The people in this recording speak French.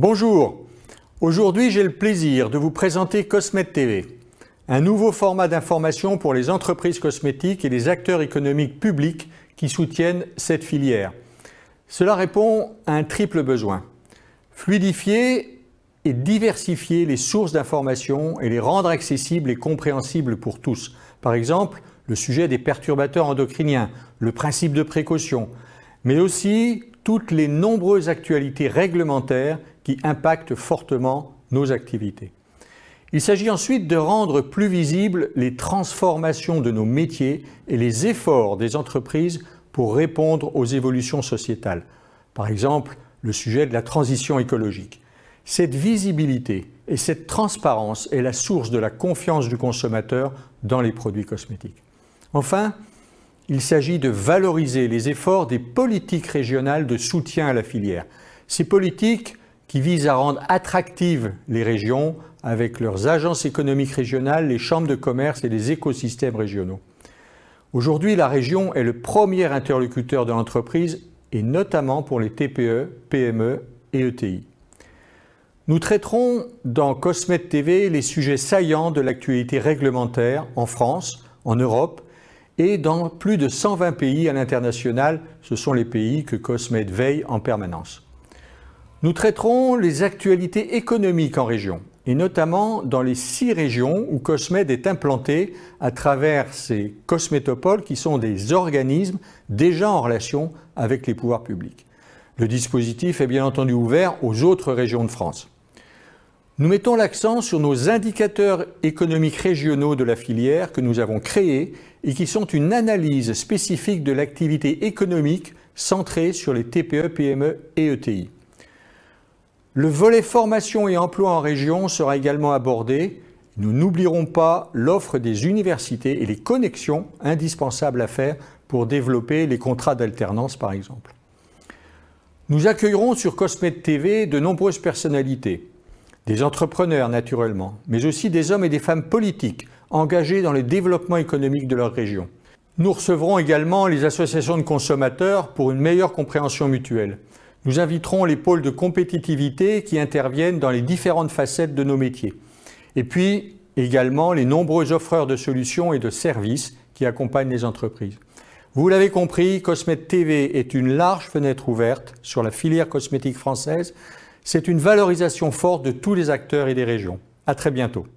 Bonjour, aujourd'hui j'ai le plaisir de vous présenter Cosmet TV, un nouveau format d'information pour les entreprises cosmétiques et les acteurs économiques publics qui soutiennent cette filière. Cela répond à un triple besoin: fluidifier et diversifier les sources d'information et les rendre accessibles et compréhensibles pour tous. Par exemple, le sujet des perturbateurs endocriniens, le principe de précaution, mais aussi toutes les nombreuses actualités réglementaires qui impactent fortement nos activités. Il s'agit ensuite de rendre plus visibles les transformations de nos métiers et les efforts des entreprises pour répondre aux évolutions sociétales. Par exemple, le sujet de la transition écologique. Cette visibilité et cette transparence est la source de la confiance du consommateur dans les produits cosmétiques. Enfin, il s'agit de valoriser les efforts des politiques régionales de soutien à la filière. Ces politiques qui visent à rendre attractives les régions avec leurs agences économiques régionales, les chambres de commerce et les écosystèmes régionaux. Aujourd'hui, la région est le premier interlocuteur de l'entreprise et notamment pour les TPE, PME et ETI. Nous traiterons dans Cosmet TV les sujets saillants de l'actualité réglementaire en France, en Europe et dans plus de 120 pays à l'international. Ce sont les pays que Cosmet veille en permanence. Nous traiterons les actualités économiques en région et notamment dans les 6 régions où Cosmet est implanté à travers ces cosmétopoles qui sont des organismes déjà en relation avec les pouvoirs publics. Le dispositif est bien entendu ouvert aux autres régions de France. Nous mettons l'accent sur nos indicateurs économiques régionaux de la filière que nous avons créés et qui sont une analyse spécifique de l'activité économique centrée sur les TPE, PME et ETI. Le volet formation et emploi en région sera également abordé. Nous n'oublierons pas l'offre des universités et les connexions indispensables à faire pour développer les contrats d'alternance par exemple. Nous accueillerons sur Cosmet TV de nombreuses personnalités. Des entrepreneurs naturellement, mais aussi des hommes et des femmes politiques engagés dans le développement économique de leur région. Nous recevrons également les associations de consommateurs pour une meilleure compréhension mutuelle. Nous inviterons les pôles de compétitivité qui interviennent dans les différentes facettes de nos métiers. Et puis également les nombreux offreurs de solutions et de services qui accompagnent les entreprises. Vous l'avez compris, Cosmet TV est une large fenêtre ouverte sur la filière cosmétique française. C'est une valorisation forte de tous les acteurs et des régions. À très bientôt.